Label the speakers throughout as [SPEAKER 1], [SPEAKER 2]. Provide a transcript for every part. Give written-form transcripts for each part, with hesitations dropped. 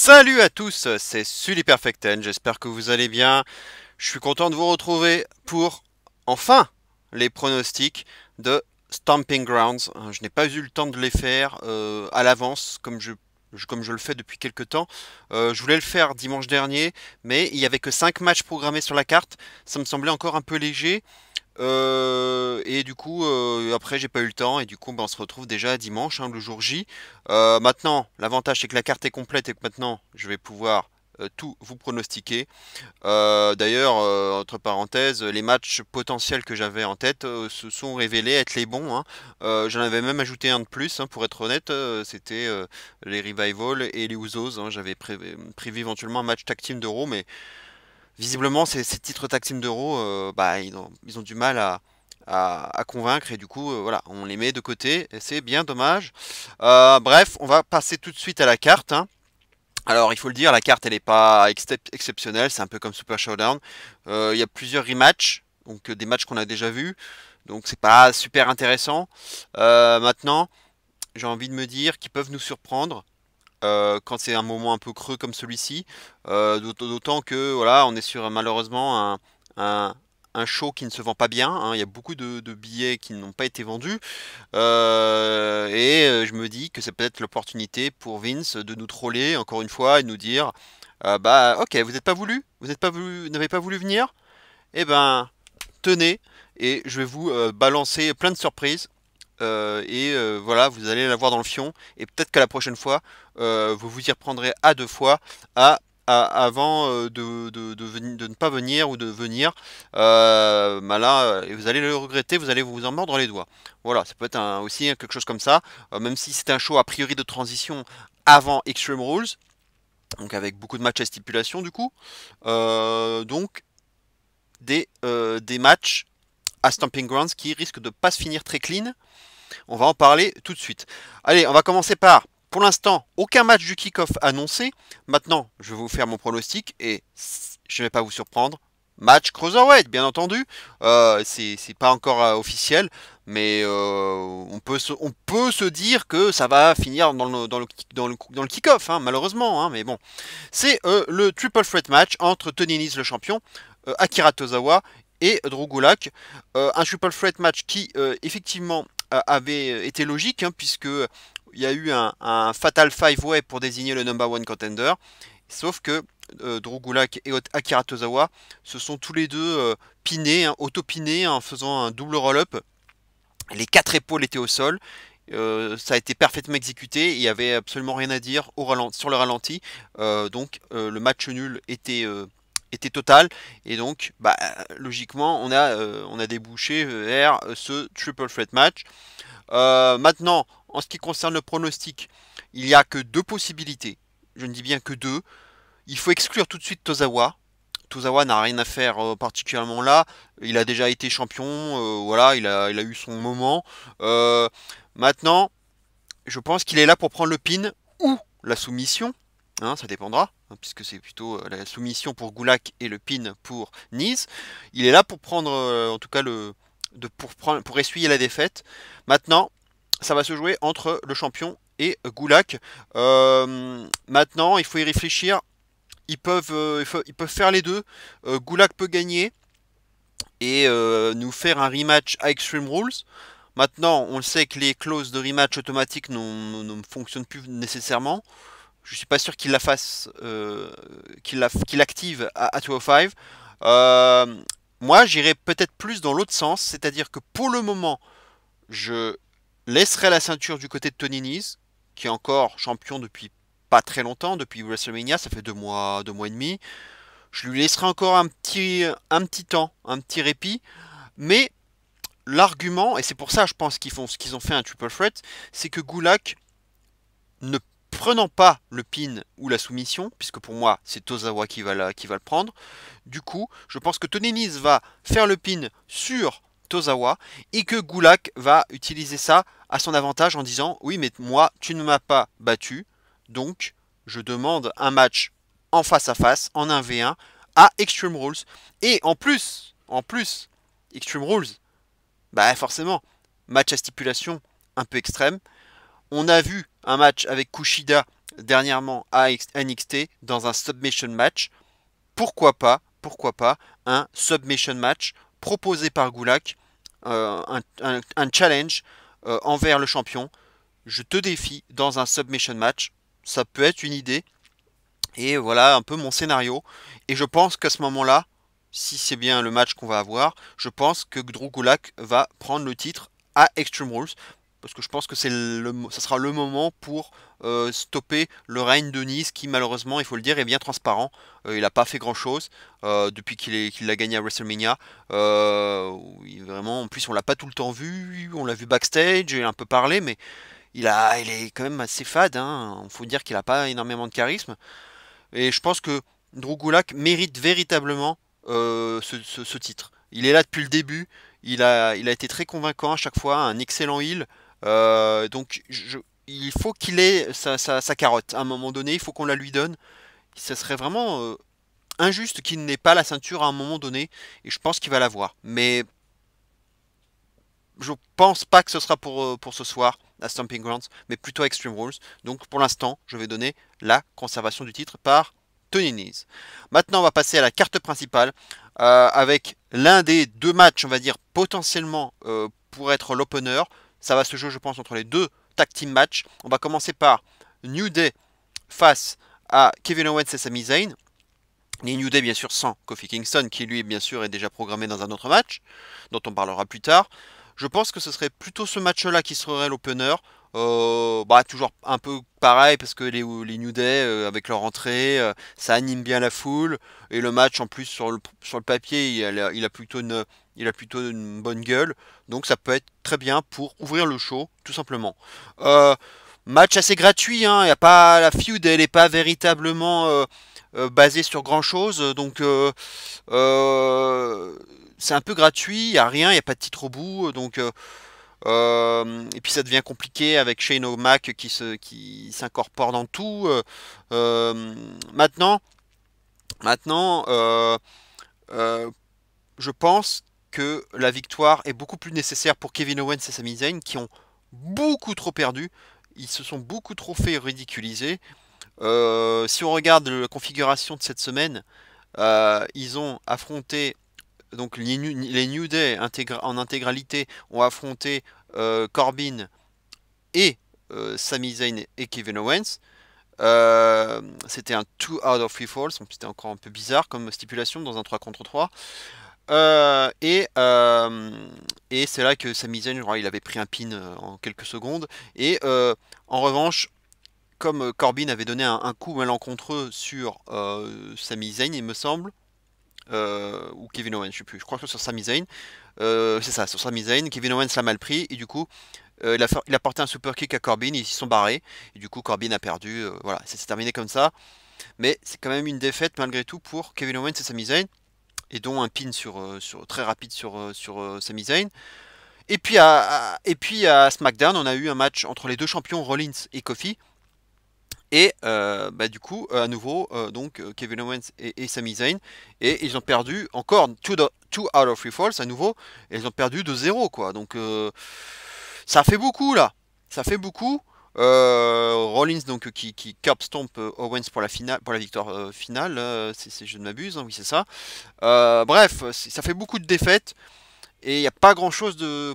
[SPEAKER 1] Salut à tous, c'est Sully Perfecten, j'espère que vous allez bien. Je suis content de vous retrouver pour, enfin, les pronostics de Stomping Grounds. Je n'ai pas eu le temps de les faire à l'avance, comme je le fais depuis quelques temps. Je voulais le faire dimanche dernier, mais il n'y avait que 5 matchs programmés sur la carte. Ça me semblait encore un peu léger. Et du coup, après, j'ai pas eu le temps. Et du coup, on se retrouve déjà dimanche, hein, le jour J. Maintenant, l'avantage, c'est que la carte est complète et que maintenant, je vais pouvoir tout vous pronostiquer. D'ailleurs, entre parenthèses, les matchs potentiels que j'avais en tête se sont révélés être les bons, hein. J'en avais même ajouté un de plus, hein, pour être honnête. C'était les Revival et les Usos, hein. J'avais prévu éventuellement un match tag team d'Euro, mais visiblement, ces titres tag team d'Euro, bah, ils ont du mal à convaincre et du coup, voilà, on les met de côté et c'est bien dommage. Bref, on va passer tout de suite à la carte, hein. Alors, il faut le dire, la carte, elle n'est pas exceptionnelle, c'est un peu comme Super Showdown. Il y a plusieurs rematchs, donc des matchs qu'on a déjà vus, donc c'est pas super intéressant. Maintenant, j'ai envie de me dire qu'ils peuvent nous surprendre quand c'est un moment un peu creux comme celui-ci. D'autant que voilà, on est sur malheureusement un, un show qui ne se vend pas bien, hein. Il y a beaucoup de billets qui n'ont pas été vendus. Je me dis que c'est peut-être l'opportunité pour Vince de nous troller encore une fois et de nous dire bah ok, vous n'avez pas voulu venir? Eh ben tenez, et je vais vous balancer plein de surprises. Voilà, vous allez la voir dans le fion. Et peut-être qu'à la prochaine fois, vous vous y reprendrez à deux fois à, avant de ne pas venir ou de venir. Bah là, et vous allez le regretter, vous allez vous en mordre les doigts. Voilà, ça peut être aussi quelque chose comme ça. Même si c'est un show a priori de transition avant Extreme Rules, donc avec beaucoup de matchs à stipulation du coup. Donc des matchs à Stomping Grounds qui risquent de pas se finir très clean. On va en parler tout de suite. Allez, on va commencer par, pour l'instant, aucun match du kick-off annoncé. Maintenant, je vais vous faire mon pronostic et je ne vais pas vous surprendre. Match Cruiserweight, bien entendu. C'est pas encore officiel, mais on peut se dire que ça va finir dans le kick-off, hein, malheureusement, hein, mais bon. C'est le Triple Threat match entre Tony Nese, le champion, Akira Tozawa et Drew Gulak. Un Triple Threat match qui, effectivement, avait été logique, hein, puisque il y a eu un Fatal 5-Way pour désigner le number one contender. Sauf que Drew Gulak et Akira Tozawa se sont tous les deux pinés, hein, auto-pinés, en faisant un double roll-up. Les quatre épaules étaient au sol. Ça a été parfaitement exécuté. Il n'y avait absolument rien à dire sur le ralenti. Le match nul était total. Et donc, bah, logiquement, on a débouché vers ce triple threat match. Maintenant, en ce qui concerne le pronostic, il n'y a que deux possibilités. Je ne dis bien que deux. Il faut exclure tout de suite Tozawa. Tozawa n'a rien à faire particulièrement là. Il a déjà été champion. Voilà, il a eu son moment. Euh, Maintenant, je pense qu'il est là pour prendre le pin ou la soumission. Hein, ça dépendra, hein, puisque c'est plutôt la soumission pour Gulak et le pin pour Nice. Il est là pour prendre, en tout cas, pour essuyer la défaite. Maintenant, ça va se jouer entre le champion et Gulak. Maintenant, il faut y réfléchir. Ils peuvent faire les deux. Gulak peut gagner et nous faire un rematch à Extreme Rules. Maintenant, on le sait que les clauses de rematch automatique ne fonctionnent plus nécessairement. Je suis pas sûr qu'il la fasse, qu'il active à 205. Euh, Moi, j'irais peut-être plus dans l'autre sens, c'est-à-dire que pour le moment, je laisserai la ceinture du côté de Tony Nese, qui est encore champion depuis pas très longtemps, depuis WrestleMania, ça fait 2 mois et demi. Je lui laisserai encore un petit temps, un petit répit, mais l'argument, et c'est pour ça je pense qu'ils font ce qu'ils ont fait un triple threat, c'est que Gulak, ne prenant pas le pin ou la soumission, puisque pour moi c'est Tozawa qui va le prendre, du coup je pense que Tony Nese va faire le pin sur Tozawa et que Gulak va utiliser ça à son avantage en disant oui mais moi tu ne m'as pas battu, donc je demande un match en face à face, en 1v1 à Extreme Rules. Et en plus, Extreme Rules, bah forcément, match à stipulation un peu extrême. On a vu un match avec Kushida dernièrement à NXT dans un submission match. Pourquoi pas un submission match proposé par Gulak, un challenge envers le champion. Je te défie dans un submission match. Ça peut être une idée. Et voilà un peu mon scénario. Et je pense qu'à ce moment-là, si c'est bien le match qu'on va avoir, je pense que Drew Gulak va prendre le titre à Extreme Rules. Parce que je pense que ça sera le moment pour stopper le règne de Nice qui malheureusement, il faut le dire, est bien transparent. Il n'a pas fait grand-chose depuis qu'il l'a gagné à WrestleMania. Vraiment, en plus on l'a pas tout le temps vu, on l'a vu backstage, il a un peu parlé, mais il est quand même assez fade. Il faut dire qu'il n'a pas énormément de charisme. Et je pense que Drew Gulak mérite véritablement ce titre. Il est là depuis le début. Il a été très convaincant à chaque fois, un excellent heel. Il faut qu'il ait sa carotte. À un moment donné, il faut qu'on la lui donne. Ça serait vraiment injuste qu'il n'ait pas la ceinture à un moment donné. Et je pense qu'il va l'avoir. Mais je pense pas que ce sera pour ce soir à Stomping Grounds, mais plutôt à Extreme Rules. Donc pour l'instant, je vais donner la conservation du titre par Tony Nese. Maintenant, on va passer à la carte principale avec l'un des deux matchs, on va dire, potentiellement pour être l'opener. Ça va se jouer, je pense, entre les deux tag team matchs. On va commencer par New Day face à Kevin Owens et Sami Zayn. Les New Day, bien sûr, sans Kofi Kingston, qui lui, bien sûr, est déjà programmé dans un autre match, dont on parlera plus tard. Je pense que ce serait plutôt ce match-là qui serait l'opener. Toujours un peu pareil parce que les New Day avec leur entrée, ça anime bien la foule et le match en plus sur le papier il a plutôt une bonne gueule, donc ça peut être très bien pour ouvrir le show tout simplement. Euh, Match assez gratuit, hein, y a pas la feud, elle est pas véritablement basée sur grand chose, euh, c'est un peu gratuit, il y a rien, il y a pas de titre au bout, et puis ça devient compliqué avec Shane O'Mac qui s'incorpore dans tout. Euh, maintenant, maintenant euh, je pense que la victoire est beaucoup plus nécessaire pour Kevin Owens et Sami Zayn qui ont beaucoup trop perdu. Ils se sont beaucoup trop fait ridiculiser. Si on regarde la configuration de cette semaine, ils ont affronté donc les New Day en intégralité ont affronté Corbin et Sami Zayn et Kevin Owens. C'était un 2 out of 3 falls, donc c'était encore un peu bizarre comme stipulation dans un 3 contre 3. Euh, et euh, et c'est là que Sami Zayn, je crois, il avait pris un pin en quelques secondes. Et en revanche, comme Corbin avait donné un coup malencontreux sur Sami Zayn, il me semble, ou Kevin Owens, je sais plus, je crois que sur Sami Zayn, c'est ça, sur Sami Zayn, Kevin Owens l'a mal pris, et du coup, il a porté un super kick à Corbin, ils s'y sont barrés, et du coup, Corbin a perdu, voilà, ça s'est terminé comme ça, mais c'est quand même une défaite malgré tout pour Kevin Owens et Sami Zayn, et dont un pin très rapide sur Sami Zayn. Et puis à SmackDown, on a eu un match entre les deux champions Rollins et Kofi. Et du coup, à nouveau, Kevin Owens et Sami Zayn. Et ils ont perdu encore 2 out of 3 falls à nouveau. Et ils ont perdu 2-0 quoi. Donc ça fait beaucoup là. Ça fait beaucoup. Rollins donc qui curb stomp Owens pour la finale, pour la victoire finale. Si je ne m'abuse, hein, oui c'est ça. Bref, ça fait beaucoup de défaites. Et il n'y a pas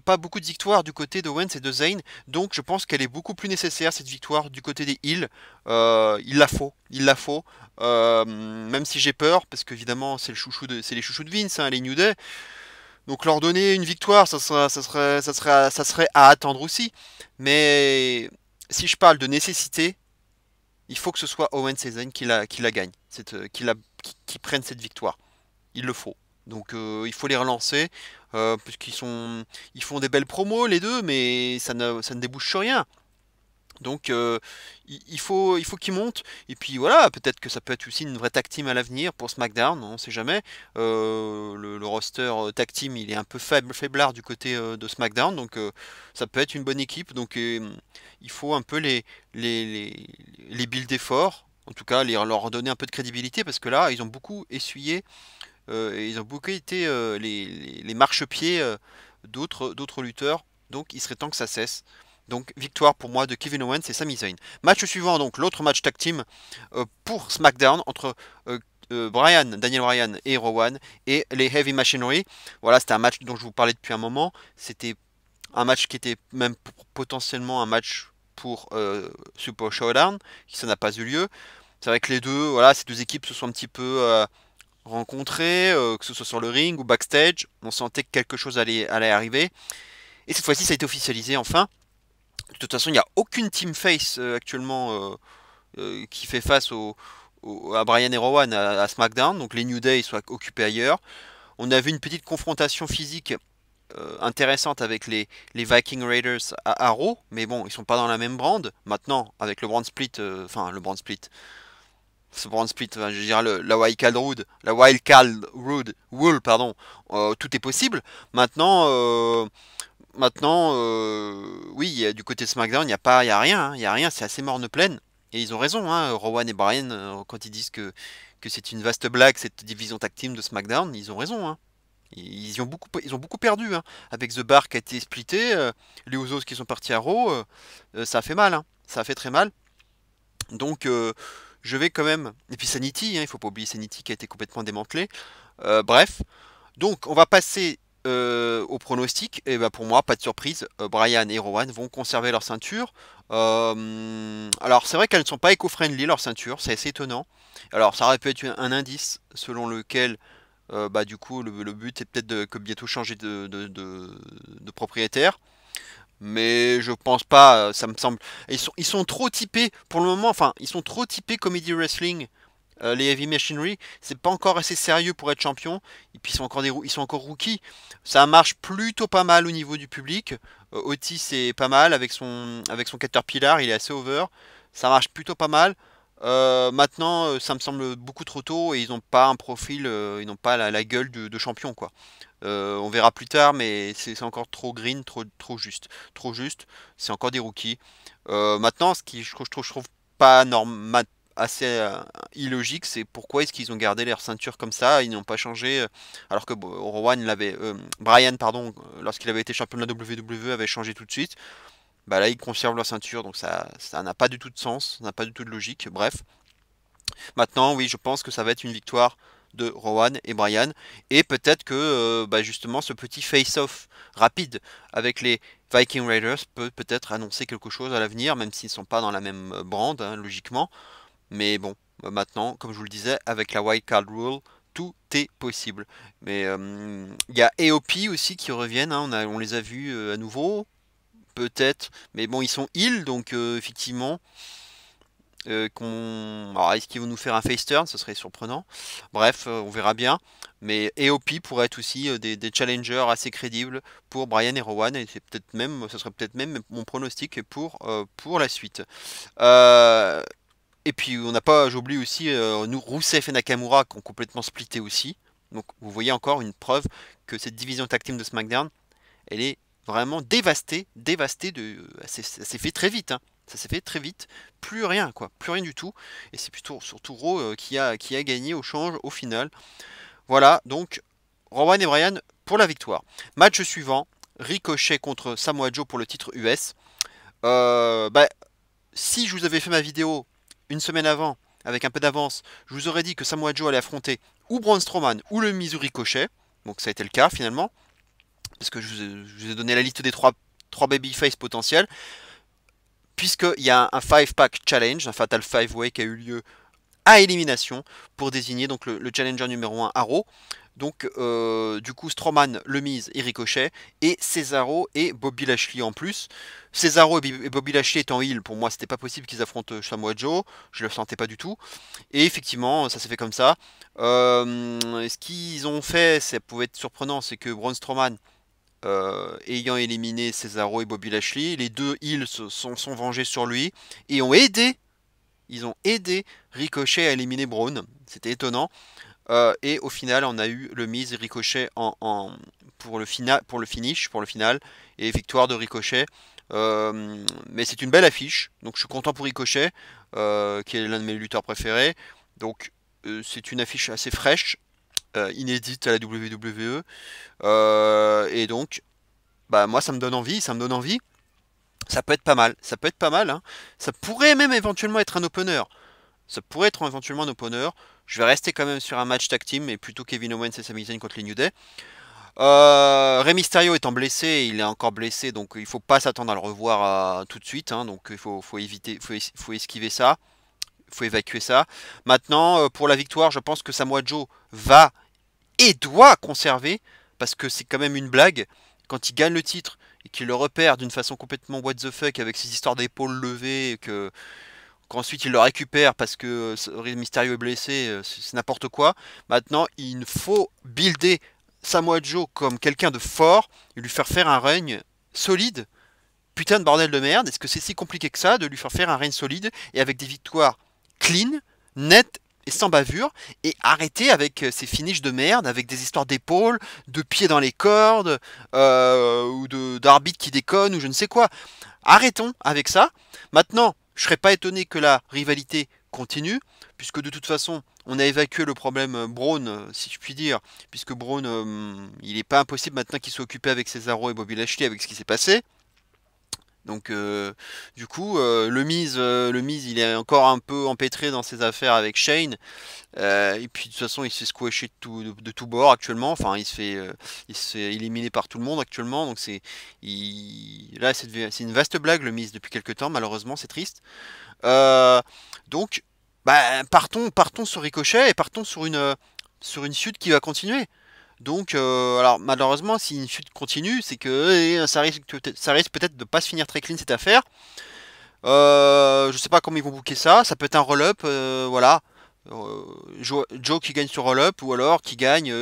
[SPEAKER 1] pas beaucoup de victoires du côté de Owens et de Zayn. Donc je pense qu'elle est beaucoup plus nécessaire, cette victoire, du côté des Heels. Il la faut, il la faut. Même si j'ai peur, parce qu'évidemment c'est les chouchous de Vince, hein, les New Day. Donc leur donner une victoire, ça serait à attendre aussi. Mais si je parle de nécessité, il faut que ce soit Owens et Zayn qui la gagnent, qui prennent cette victoire. Il le faut. Donc il faut les relancer ils font des belles promos les deux, mais ça ne débouche sur rien. Donc il faut qu'ils montent. Et puis voilà, peut-être que ça peut être aussi une vraie tag team à l'avenir pour SmackDown, on sait jamais. Le roster tag team il est un peu faiblard du côté de SmackDown, donc ça peut être une bonne équipe. Donc il faut un peu les builder fort. En tout cas, leur donner un peu de crédibilité parce que là, ils ont beaucoup essuyé et ils ont beaucoup été les marchepieds d'autres lutteurs. Donc il serait temps que ça cesse. Donc victoire pour moi de Kevin Owens et Sami Zayn. Match suivant, donc l'autre match tag team pour SmackDown entre Daniel Bryan et Rowan et les Heavy Machinery. Voilà, c'était un match dont je vous parlais depuis un moment. C'était un match qui était même potentiellement un match pour Super Showdown, qui ça n'a pas eu lieu. C'est vrai que les deux, voilà, ces deux équipes se sont un petit peu rencontrées, que ce soit sur le ring ou backstage. On sentait que quelque chose allait arriver. Et cette fois-ci, ça a été officialisé enfin. De toute façon, il n'y a aucune team face actuellement qui fait face à Bryan et Rowan à SmackDown. Donc les New Day sont occupés ailleurs. On a vu une petite confrontation physique intéressante avec les Viking Raiders à Raw, mais bon, ils sont pas dans la même brand. Maintenant, avec le brand split, ce brand split, je veux dire la Wild Card Rule, pardon, tout est possible. Maintenant, oui, du côté de SmackDown, il y a rien, hein, il y a rien, c'est assez morne-pleine. Et ils ont raison, hein, Rowan et Bryan, quand ils disent que c'est une vaste blague cette division tag team de SmackDown, ils ont raison, hein. Ils ont beaucoup perdu, hein. Avec The Bar qui a été splitté, les Usos qui sont partis à Raw, ça a fait mal, hein. Ça a fait très mal. Donc je vais quand même. Et puis Sanity, hein, il faut pas oublier Sanity qui a été complètement démantelé. Bref. Donc on va passer au pronostic. Et ben pour moi, pas de surprise, Bryan et Rowan vont conserver leur ceinture. Alors c'est vrai qu'elles ne sont pas éco-friendly leurs ceintures, c'est assez étonnant. Alors ça aurait pu être un indice selon lequel bah, du coup le but est peut-être que bientôt changer de propriétaire. Mais je pense pas, ça me semble. Ils sont trop typés pour le moment, enfin, ils sont trop typés comedy wrestling. Les Heavy Machinery, c'est pas encore assez sérieux pour être champion. Et puis ils sont encore rookies. Ça marche plutôt pas mal au niveau du public. Otis c'est pas mal avec son Caterpillar, il est assez over. Ça marche plutôt pas mal. Maintenant, ça me semble beaucoup trop tôt et ils n'ont pas un profil, ils n'ont pas la gueule de champion quoi. On verra plus tard, mais c'est encore trop green, trop juste. Trop juste, c'est encore des rookies. Maintenant, ce qui je trouve pas normal, assez illogique, c'est pourquoi est-ce qu'ils ont gardé leur ceinture comme ça, ils n'ont pas changé, alors que Bryan, pardon, lorsqu'il avait été champion de la WWE, avait changé tout de suite. Bah là, ils conservent leur ceinture, donc ça n'a pas du tout de sens, ça n'a pas du tout de logique. Bref, maintenant, oui, je pense que ça va être une victoire de Rowan et Bryan. Et peut-être que bah, justement ce petit face-off rapide avec les Viking Raiders peut peut-être annoncer quelque chose à l'avenir, même s'ils ne sont pas dans la même brand, hein, logiquement. Mais bon, maintenant, comme je vous le disais, avec la Wild Card Rule, tout est possible. Mais il y a AOP aussi qui reviennent, hein, on les a vus à nouveau, peut-être. Mais bon, ils sont heal, donc effectivement. Alors, est-ce qu'ils vont nous faire un face turn? Ce serait surprenant. Bref, on verra bien. Mais AOP pourrait être aussi des challengers assez crédibles pour Bryan et Rowan. Et c'est peut-être même, ce serait peut-être même mon pronostic pour la suite. Euh, et puis on n'a pas, j'oublie aussi, nous, Rusev et Nakamura qui ont complètement splitté aussi. Donc vous voyez encore une preuve que cette division tag team de SmackDown, elle est vraiment dévastée ça s'est fait très vite, hein. Ça s'est fait très vite, plus rien quoi, plus rien du tout. Et c'est plutôt surtout Raw qui a gagné au change au final. Voilà, donc Rowan et Bryan pour la victoire. Match suivant, Ricochet contre Samoa Joe pour le titre US. Bah, si je vous avais fait ma vidéo une semaine avant, avec un peu d'avance, je vous aurais dit que Samoa Joe allait affronter ou Braun Strowman ou le Miz Ricochet. Donc ça a été le cas finalement parce que je vous ai donné la liste des trois babyface potentiels, puisqu'il y a un 5-pack challenge, un Fatal 5-Way qui a eu lieu à élimination pour désigner donc le challenger numéro 1 à Raw. Donc du coup Strowman, Le Miz et Ricochet, et Cesaro et Bobby Lashley en plus. Cesaro et Bobby Lashley étant heel, pour moi c'était pas possible qu'ils affrontent Samoa Joe, je le sentais pas du tout. Et effectivement ça s'est fait comme ça. Ce qu'ils ont fait, ça pouvait être surprenant, c'est que Braun Strowman, ayant éliminé Cesaro et Bobby Lashley, les deux heels sont vengés sur lui et ils ont aidé Ricochet à éliminer Braun. C'était étonnant. Et au final, on a eu le Miz et Ricochet pour le finish, pour le final, et victoire de Ricochet. Mais c'est une belle affiche, donc je suis content pour Ricochet, qui est l'un de mes lutteurs préférés. Donc c'est une affiche assez fraîche, inédite à la WWE. Et donc, bah moi ça me donne envie, ça me donne envie. Ça peut être pas mal, ça peut être pas mal, hein. Ça pourrait même éventuellement être un opener. Ça pourrait être éventuellement un opener. Je vais rester quand même sur un match tag team, mais plutôt Kevin Owens et Sami Zayn contre les New Day. Rey Mysterio étant blessé, il est encore blessé, donc il faut pas s'attendre à le revoir tout de suite, hein. Donc faut éviter, faut esquiver ça, faut évacuer ça. Maintenant, pour la victoire, je pense que Samoa Joe va et doit conserver, parce que c'est quand même une blague, quand il gagne le titre et qu'il le repère d'une façon complètement what the fuck avec ses histoires d'épaules levées, et que qu'ensuite il le récupère parce que Rey Mysterio est blessé, c'est n'importe quoi. Maintenant, il faut builder Samoa Joe comme quelqu'un de fort et lui faire un règne solide. Putain de bordel de merde, est-ce que c'est si compliqué que ça de lui faire un règne solide et avec des victoires clean, nettes et sans bavure, et arrêter avec ces finishes de merde, avec des histoires d'épaules, de pieds dans les cordes, ou d'arbitres qui déconnent, ou je ne sais quoi. Arrêtons avec ça. Maintenant, je serais pas étonné que la rivalité continue, puisque de toute façon, on a évacué le problème Braun, si je puis dire, puisque Braun, il n'est pas impossible maintenant qu'il soit occupé avec Cesaro et Bobby Lashley avec ce qui s'est passé. Donc, du coup, le Miz, il est encore un peu empêtré dans ses affaires avec Shane. Et puis de toute façon, il se fait squasher de tout bord actuellement. Enfin, il se fait éliminer par tout le monde actuellement. Donc là, c'est une vaste blague le Miz depuis quelques temps. Malheureusement, c'est triste. Euh, donc, bah, partons sur Ricochet et partons sur une suite qui va continuer. Donc, alors malheureusement, si une chute continue, c'est que ça risque peut-être de pas se finir très clean cette affaire. Je sais pas comment ils vont booker ça. Ça peut être un roll-up, voilà. Joe qui gagne sur roll-up, ou alors qui gagne,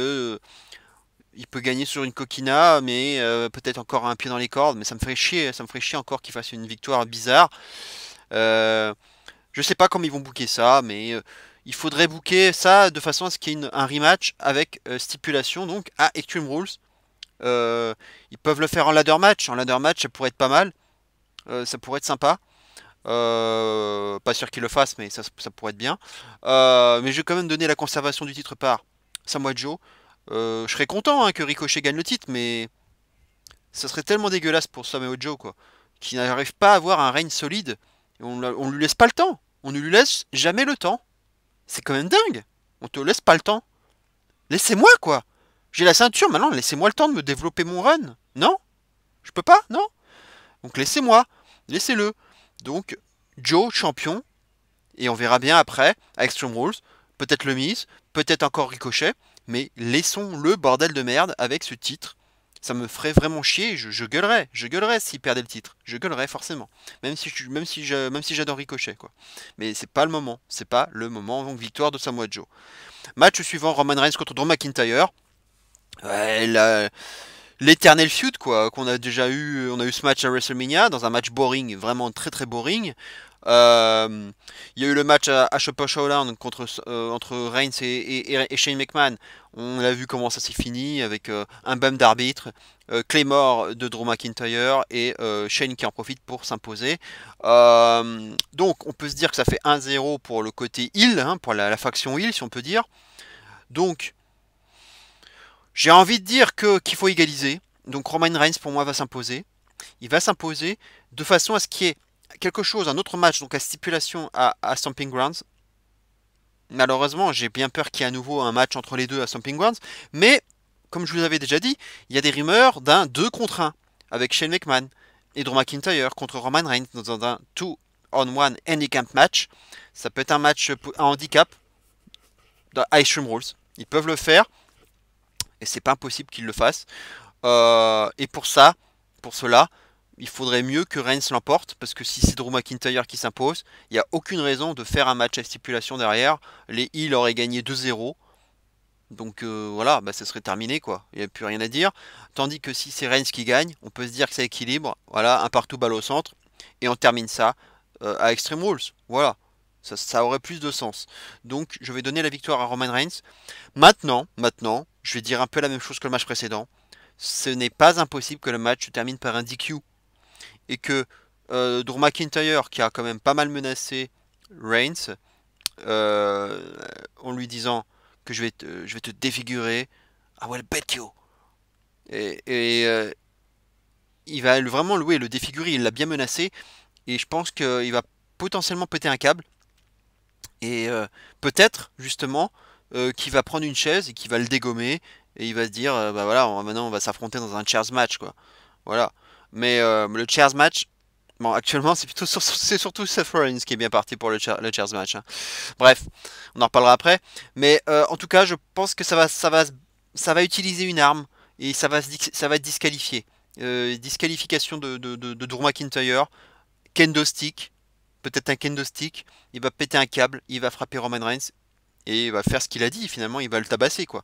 [SPEAKER 1] il peut gagner sur une coquina, mais peut-être encore un pied dans les cordes. Mais ça me ferait chier encore qu'il fasse une victoire bizarre. Euh, je sais pas comment ils vont booker ça, mais il faudrait booker ça de façon à ce qu'il y ait un rematch avec stipulation donc à Extreme Rules. Ils peuvent le faire en ladder match. En ladder match, ça pourrait être pas mal. Ça pourrait être sympa. Pas sûr qu'ils le fassent, mais ça pourrait être bien. Mais je vais quand même donner la conservation du titre par Samoa Joe. Je serais content hein, que Ricochet gagne le titre, mais ça serait tellement dégueulasse pour Samoa Joe, quoi, qui n'arrive pas à avoir un règne solide. Et on lui laisse pas le temps. On ne lui laisse jamais le temps. C'est quand même dingue. On te laisse pas le temps. Laissez-moi, quoi. J'ai la ceinture, maintenant laissez-moi le temps de me développer mon run. Non? Je peux pas? Non? Donc laissez-moi. Laissez-le. Donc, Joe, champion. Et on verra bien après, à Extreme Rules. Peut-être le Miz, peut-être encore Ricochet. Mais laissons le bordel de merde avec ce titre. Ça me ferait vraiment chier, je gueulerais s'il perdait le titre, je gueulerais forcément, même si j'adore Ricochet quoi. Mais c'est pas le moment, c'est pas le moment, donc victoire de Samoa Joe. Match suivant, Roman Reigns contre Drew McIntyre. Ouais, l'éternel feud quoi, qu'on a déjà eu, on a eu ce match à WrestleMania dans un match boring, vraiment très très boring. Il y a eu le match à Showdown entre Reigns et Shane McMahon. On a vu comment ça s'est fini avec un bum d'arbitre, Claymore de Drew McIntyre et Shane qui en profite pour s'imposer. Donc on peut se dire que ça fait 1-0 pour le côté heel, hein, pour la faction heel si on peut dire. Donc j'ai envie de dire qu'il faut égaliser. Donc Roman Reigns pour moi va s'imposer. Il va s'imposer de façon à ce qu'il y ait quelque chose, un autre match, donc à stipulation à Stomping Grounds. Malheureusement, j'ai bien peur qu'il y ait à nouveau un match entre les deux à Stomping Grounds. Mais, comme je vous avais déjà dit, il y a des rumeurs d'un 2 contre 1 avec Shane McMahon et Drew McIntyre contre Roman Reigns dans un 2-on-1 handicap match. Ça peut être un match à handicap dans Extreme Rules. Ils peuvent le faire et c'est pas impossible qu'ils le fassent. Et pour cela, il faudrait mieux que Reigns l'emporte, parce que si c'est Drew McIntyre qui s'impose, il n'y a aucune raison de faire un match à stipulation derrière. Les Heels auraient gagné 2-0. Donc voilà, bah, ça serait terminé quoi. Il n'y a plus rien à dire. Tandis que si c'est Reigns qui gagne, on peut se dire que ça équilibre. Voilà, un partout balle au centre. Et on termine ça à Extreme Rules. Voilà. Ça aurait plus de sens. Donc je vais donner la victoire à Roman Reigns. Maintenant, je vais dire un peu la même chose que le match précédent. Ce n'est pas impossible que le match se termine par un DQ et que Drew McIntyre, qui a quand même pas mal menacé Reigns, en lui disant que je vais te défigurer, I will bet you. Et il va vraiment le défigurer, il l'a bien menacé, et je pense qu'il va potentiellement péter un câble, et peut-être justement qu'il va prendre une chaise et qu'il va le dégommer, et il va se dire, bah voilà, maintenant on va s'affronter dans un chairs match, quoi. Voilà. Mais le chairs match, bon, actuellement c'est surtout Seth Rollins qui est bien parti pour le chairs match, hein. Bref, on en reparlera après. Mais en tout cas, je pense que ça va utiliser une arme et ça va être disqualifié. Disqualification de Drew McIntyre, kendo stick, peut-être un kendo stick. Il va péter un câble, il va frapper Roman Reigns et il va faire ce qu'il a dit. Finalement, il va le tabasser, quoi.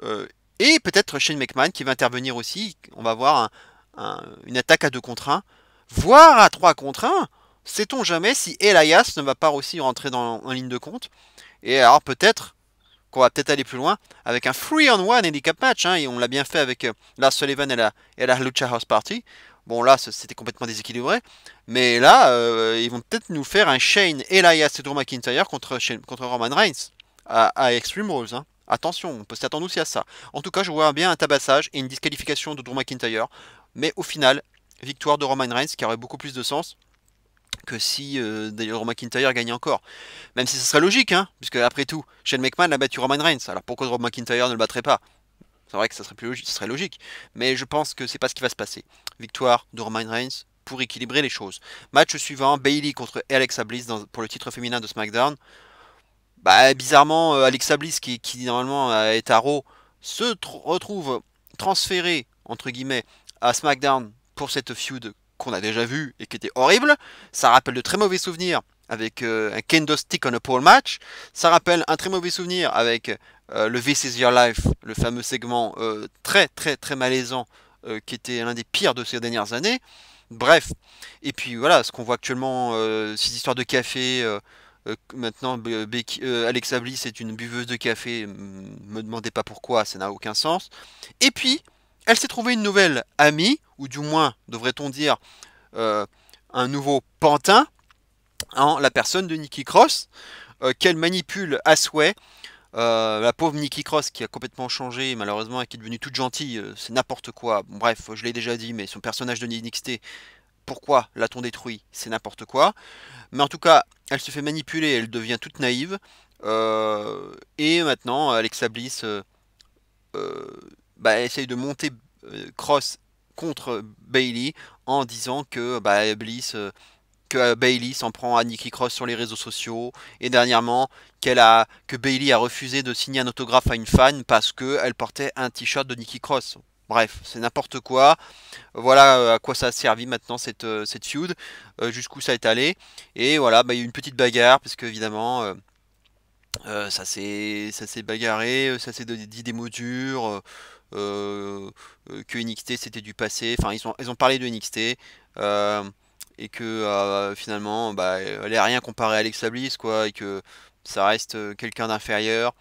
[SPEAKER 1] Euh, et peut-être Shane McMahon qui va intervenir aussi. On va voir une attaque à 2 contre 1, voire à 3 contre 1. Sait-on jamais si Elias ne va pas aussi rentrer en ligne de compte. Et alors peut-être qu'on va peut-être aller plus loin avec un 3-on-1 handicap match, hein, et on l'a bien fait avec Lars Sullivan et la Lucha House Party. Bon là c'était complètement déséquilibré, mais là ils vont peut-être nous faire un Shane, Elias et Drew McIntyre contre Roman Reigns à Extreme Rules, hein. Attention, on peut s'attendre aussi à ça. En tout cas, je vois bien un tabassage et une disqualification de Drew McIntyre, mais au final, victoire de Roman Reigns qui aurait beaucoup plus de sens que si Drew McIntyre gagnait encore. Même si ce serait logique, hein, puisque après tout, Shane McMahon a battu Roman Reigns. Alors pourquoi Drew McIntyre ne le battrait pas? C'est vrai que ça serait plus logique, ce serait logique. Mais je pense que c'est pas ce qui va se passer. Victoire de Roman Reigns pour équilibrer les choses. Match suivant, Bayley contre Alexa Bliss pour le titre féminin de SmackDown. Bah bizarrement, Alexa Bliss qui normalement est à Raw retrouve transféré entre guillemets à SmackDown pour cette feud qu'on a déjà vue et qui était horrible. Ça rappelle de très mauvais souvenirs avec un kendo stick on a pole match. Ça rappelle un très mauvais souvenir avec le This Is Your Life, le fameux segment très très très malaisant qui était l'un des pires de ces dernières années. Bref, et puis voilà, ce qu'on voit actuellement, ces histoires de café. Maintenant, Alexa Bliss est une buveuse de café. Me demandez pas pourquoi, ça n'a aucun sens. Et puis, elle s'est trouvée une nouvelle amie, ou du moins, devrait-on dire, euh, un nouveau pantin, en la personne de Nikki Cross, qu'elle manipule à souhait. La pauvre Nikki Cross qui a complètement changé, malheureusement, et qui est devenue toute gentille, c'est n'importe quoi. Bon, bref, je l'ai déjà dit, mais son personnage de NXT, pourquoi l'a-t-on détruit? C'est n'importe quoi. Mais en tout cas, elle se fait manipuler, elle devient toute naïve. Et maintenant, Alexa Bliss euh, bah, essaye de monter Cross contre Bayley en disant que Bayley s'en prend à Nikki Cross sur les réseaux sociaux, et dernièrement que Bayley a refusé de signer un autographe à une fan parce qu'elle portait un t-shirt de Nikki Cross. Bref, c'est n'importe quoi. Voilà à quoi ça a servi maintenant cette feud, jusqu'où ça est allé. Et voilà, bah, il y a eu une petite bagarre, parce que évidemment, ça s'est bagarré, ça s'est dit des mots durs, que NXT c'était du passé. Enfin, ils ont parlé de NXT. euh, et que finalement, bah, elle est rien comparée à Alexa Bliss, quoi, et que ça reste quelqu'un d'inférieur.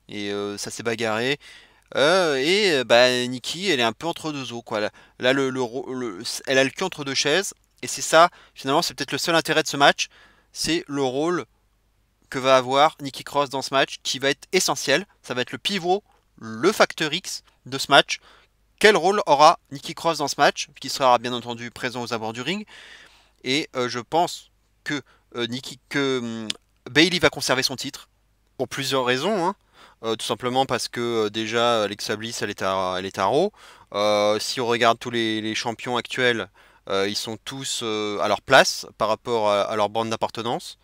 [SPEAKER 1] Et ça s'est bagarré. Bah, Nikki, elle est un peu entre deux eaux, quoi. Là, elle a le cul entre deux chaises. Et c'est ça, finalement, c'est peut-être le seul intérêt de ce match. C'est le rôle que va avoir Nikki Cross dans ce match, qui va être essentiel. Ça va être le pivot, le facteur X de ce match. Quel rôle aura Nikki Cross dans ce match, qui sera bien entendu présent aux abords du ring. Et je pense que, Bayley va conserver son titre, pour plusieurs raisons, hein. Tout simplement parce que déjà Alexa Bliss elle est à Raw. Si on regarde tous les champions actuels, ils sont tous à leur place par rapport à leur bande d'appartenance.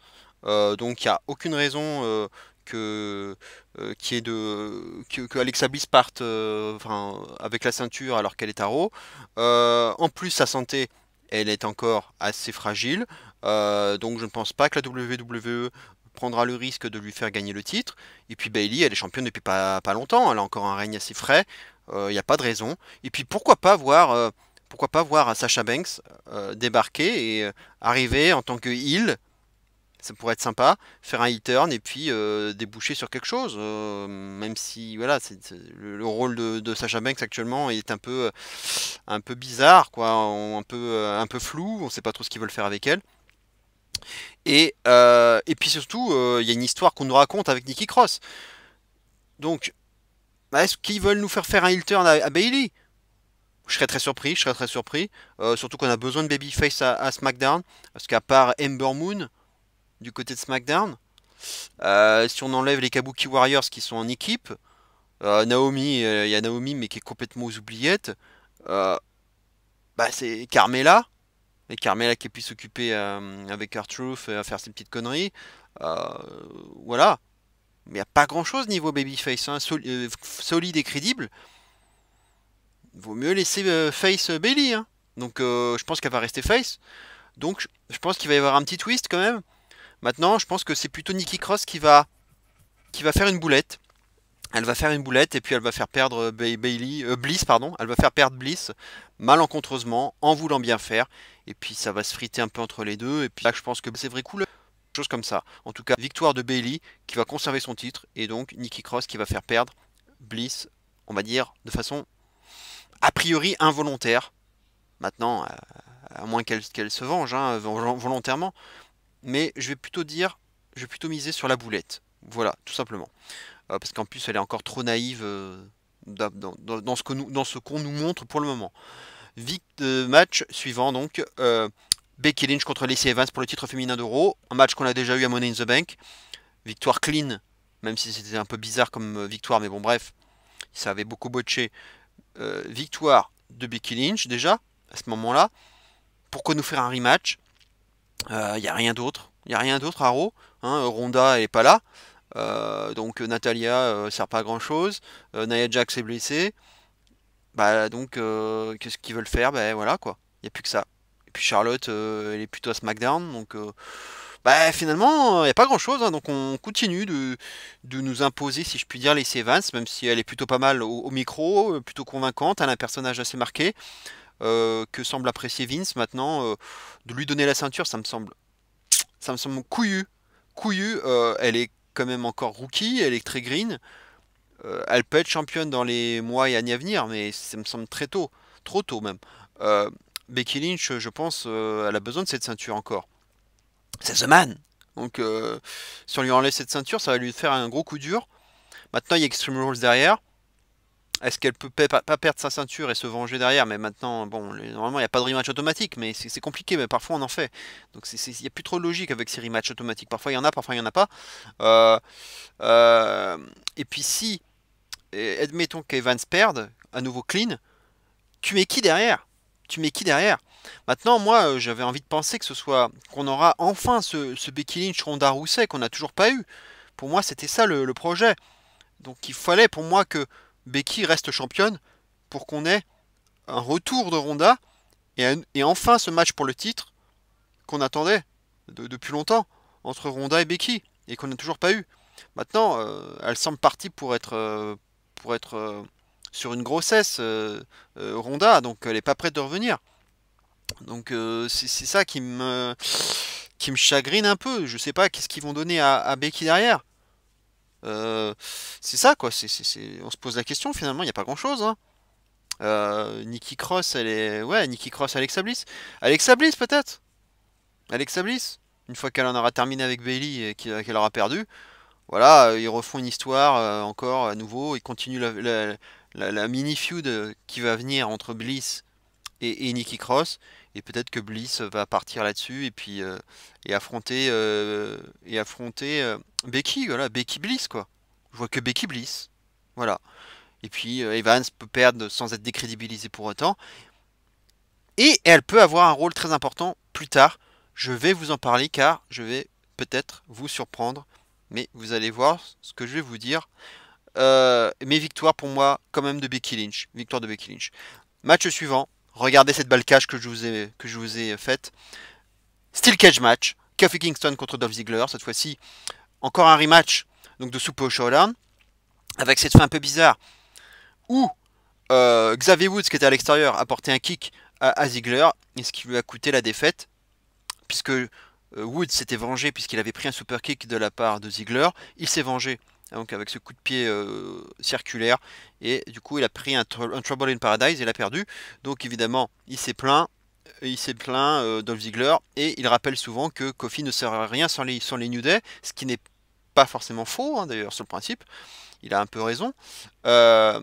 [SPEAKER 1] Donc il n'y a aucune raison que, que Alexa Bliss parte enfin, avec la ceinture alors qu'elle est à Raw. En plus, sa santé, elle est encore assez fragile. Donc je ne pense pas que la WWE prendra le risque de lui faire gagner le titre. Et puis Bayley, elle est championne depuis pas longtemps, elle a encore un règne assez frais. Il n'y a pas de raison. Et puis pourquoi pas voir Sasha Banks débarquer et arriver en tant que heel. Ça pourrait être sympa, faire un heel turn et puis déboucher sur quelque chose. Même si voilà, le rôle de Sasha Banks actuellement est un peu bizarre, quoi, un peu flou. On sait pas trop ce qu'ils veulent faire avec elle. Et puis surtout, il y a une histoire qu'on nous raconte avec Nikki Cross. Donc, bah, est-ce qu'ils veulent nous faire un heel turn à Bayley? Je serais très surpris, je serais très surpris. Surtout qu'on a besoin de babyface à SmackDown. Parce qu'à part Ember Moon, du côté de SmackDown, si on enlève les Kabuki Warriors qui sont en équipe, Naomi, il y a Naomi mais qui est complètement aux oubliettes. Euh, Bah c'est Carmella. Et Carmella qui puisse s'occuper avec R-Truth à faire ses petites conneries. Euh, voilà. Mais il n'y a pas grand chose niveau babyface. Hein. Solide et crédible. Vaut mieux laisser face Bailey. Hein. Donc je pense qu'elle va rester face. Donc je pense qu'il va y avoir un petit twist quand même. Maintenant, je pense que c'est plutôt Nikki Cross qui va faire une boulette. Elle va faire une boulette et puis elle va faire perdre Bliss, pardon. Elle va faire perdre Bliss malencontreusement en voulant bien faire. Et puis ça va se friter un peu entre les deux. Et puis là, je pense que c'est vrai cool. Chose comme ça. En tout cas, victoire de Bailey qui va conserver son titre. Et donc Nikki Cross qui va faire perdre Bliss, on va dire, de façon a priori involontaire. Maintenant, à moins qu'elle se venge hein, volontairement. Mais je vais plutôt miser sur la boulette. Voilà, tout simplement. Parce qu'en plus, elle est encore trop naïve dans ce qu'on nous montre pour le moment. Match suivant donc. Becky Lynch contre Lacey Evans pour le titre féminin d'Euro. Un match qu'on a déjà eu à Money in the Bank. Victoire clean, même si c'était un peu bizarre comme victoire, mais bon bref, ça avait beaucoup botché. Victoire de Becky Lynch déjà, à ce moment-là. Pourquoi nous faire un rematch? Il n'y a rien d'autre. Il n'y a rien d'autre à Raw. Hein, Ronda elle est pas là. Donc Natalia sert pas à grand chose. Nia Jax est blessée. Bah donc qu'est-ce qu'ils veulent faire? Bah voilà quoi. Il n'y a plus que ça. Et puis Charlotte elle est plutôt à SmackDown. Donc bah finalement il n'y a pas grand chose. Hein, donc on continue de nous imposer, si je puis dire, Lacey Evans, même si elle est plutôt pas mal au micro, plutôt convaincante. Elle a un personnage assez marqué. Que semble apprécier Vince maintenant. De lui donner la ceinture, ça me semble couillu. Couillu, elle est quand même encore rookie, elle est très green. Elle peut être championne dans les mois et années à venir, mais ça me semble très tôt, trop tôt même. Euh, Becky Lynch, je pense, elle a besoin de cette ceinture encore. C'est The Man. Donc, si on lui enlève cette ceinture, ça va lui faire un gros coup dur. Maintenant, il y a Extreme Rules derrière. Est-ce qu'elle peut pas perdre sa ceinture et se venger derrière? Mais maintenant, bon, normalement, il n'y a pas de rematch automatique, mais c'est compliqué, mais parfois on en fait. Donc il n'y a plus trop de logique avec ces rematchs automatiques. Parfois il y en a, parfois il n'y en a pas. Euh, euh, et puis si, admettons qu'Evans perde, à nouveau clean, tu mets qui derrière? Tu mets qui derrière? Maintenant, moi, j'avais envie de penser que ce soit qu'on aura enfin ce Becky Lynch Ronda Rousey qu'on n'a toujours pas eu. Pour moi, c'était ça le projet. Donc il fallait pour moi que Becky reste championne pour qu'on ait un retour de Ronda et enfin ce match pour le titre qu'on attendait depuis longtemps entre Ronda et Becky et qu'on n'a toujours pas eu. Maintenant, elle semble partie pour être sur une grossesse Ronda, donc elle est pas prête de revenir. Donc c'est ça qui me chagrine un peu. Je sais pas qu'est-ce qu'ils vont donner à Becky derrière. Euh, c'est ça quoi. On se pose la question finalement. Il n'y a pas grand-chose. Hein. Nikki Cross, elle est, ouais, Nikki Cross, Alexa Bliss, Alexa Bliss peut-être. Alexa Bliss. Une fois qu'elle en aura terminé avec Bailey et qu'elle aura perdu, voilà, ils refont une histoire encore à nouveau. Ils continuent la mini feud qui va venir entre Bliss et Nikki Cross. Et peut-être que Bliss va partir là-dessus et puis et affronter Becky, voilà, Becky Bliss quoi. Je vois que Becky Bliss, voilà. Et puis Evans peut perdre sans être décrédibilisé pour autant. Et elle peut avoir un rôle très important plus tard. Je vais vous en parler car je vais peut-être vous surprendre. Mais vous allez voir ce que je vais vous dire. Mes victoires pour moi, quand même de Becky Lynch. Victoire de Becky Lynch. Match suivant. Regardez cette balle cache que je vous ai faite. Steel Cage match. Kofi Kingston contre Dolph Ziggler. Cette fois-ci, encore un rematch donc de Super Showdown. Avec cette fin un peu bizarre. Où Xavier Woods, qui était à l'extérieur, a porté un kick à Ziggler. Et ce qui lui a coûté la défaite. Puisque Woods s'était vengé puisqu'il avait pris un super kick de la part de Ziggler. Il s'est vengé donc avec ce coup de pied circulaire et du coup il a pris un Trouble in Paradise et il a perdu. Donc évidemment il s'est plaint Dolph Ziggler et il rappelle souvent que Kofi ne sert à rien sans les New Day, ce qui n'est pas forcément faux hein, d'ailleurs sur le principe. Il a un peu raison. Euh,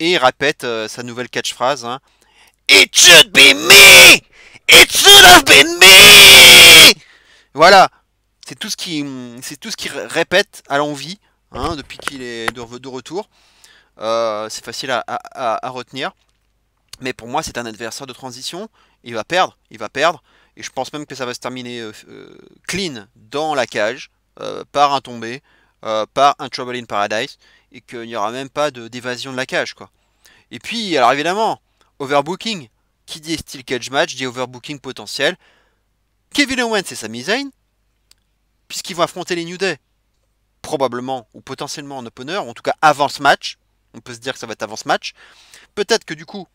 [SPEAKER 1] et il répète sa nouvelle catchphrase, hein. It should be me! It should have been me! Voilà, c'est tout ce qu'il répète à l'envi, hein, depuis qu'il est de retour. C'est facile à retenir. Mais pour moi, c'est un adversaire de transition. Il va perdre, il va perdre. Et je pense même que ça va se terminer clean dans la cage, par un tombé, par un Trouble in Paradise, et qu'il n'y aura même pas d'évasion de la cage, quoi. Et puis, alors évidemment, overbooking. Qui dit steel cage match dit overbooking potentiel. Kevin Owens et Sami Zayn, puisqu'ils vont affronter les New Day, probablement ou potentiellement en opener, en tout cas avant ce match. On peut se dire que ça va être avant ce match. Peut-être que du coup,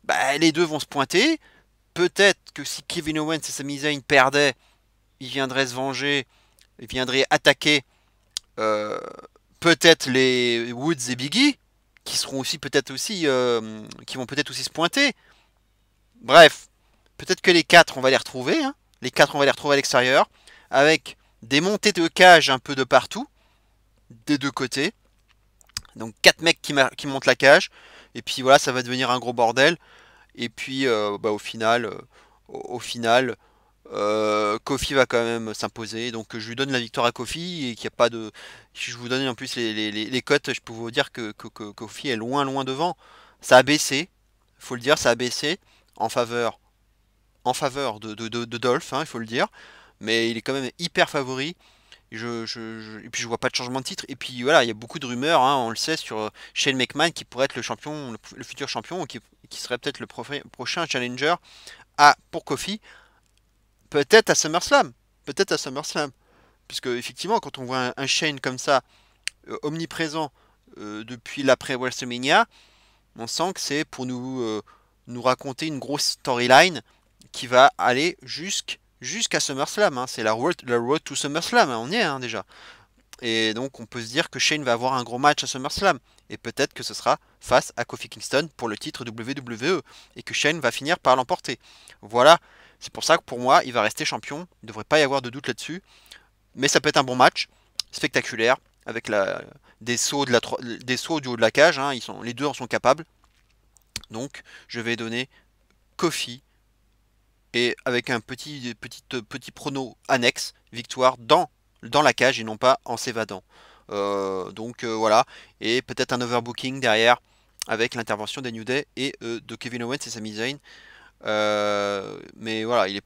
[SPEAKER 1] bah, les deux vont se pointer. Peut-être que si Kevin Owens et Sami Zayn perdaient, ils viendraient se venger, ils viendraient attaquer euh, peut-être les Woods et Biggie, qui seront aussi peut-être aussi, qui vont peut-être aussi se pointer. Bref, peut-être que les quatre, on va les retrouver, hein. Les quatre, on va les retrouver à l'extérieur, avec des montées de cage un peu de partout, des deux côtés. Donc quatre mecs qui montent la cage, et puis voilà, ça va devenir un gros bordel. Et puis bah, au final, Kofi va quand même s'imposer. Donc je lui donne la victoire à Kofi et qu'il n'y a pas de. Je vous donne en plus les cotes. Je peux vous dire que Kofi est loin loin devant. Ça a baissé, faut le dire, ça a baissé en faveur de Dolph, hein, il faut le dire. Mais il est quand même hyper favori. Et puis je vois pas de changement de titre. Et puis voilà, il y a beaucoup de rumeurs, hein, on le sait, sur Shane McMahon qui pourrait être le champion, le futur champion, ou qui serait peut-être le prochain challenger pour Kofi, peut-être à SummerSlam. Peut-être à SummerSlam. Puisque effectivement, quand on voit un Shane comme ça, omniprésent depuis l'après WrestleMania, on sent que c'est pour nous raconter une grosse storyline qui va aller jusqu'à SummerSlam, hein. C'est la road to SummerSlam, hein. On y est, hein, déjà. Et donc on peut se dire que Shane va avoir un gros match à SummerSlam. Et peut-être que ce sera face à Kofi Kingston pour le titre WWE. Et que Shane va finir par l'emporter. Voilà, c'est pour ça que pour moi, il va rester champion. Il ne devrait pas y avoir de doute là-dessus. Mais ça peut être un bon match, spectaculaire, avec des sauts du haut de la cage, hein. Les deux en sont capables. Donc je vais donner Kofi. Et avec un petit prono annexe, victoire dans la cage et non pas en s'évadant. Donc voilà, et peut-être un overbooking derrière avec l'intervention des New Day et de Kevin Owens et Sami Zayn. Mais voilà, a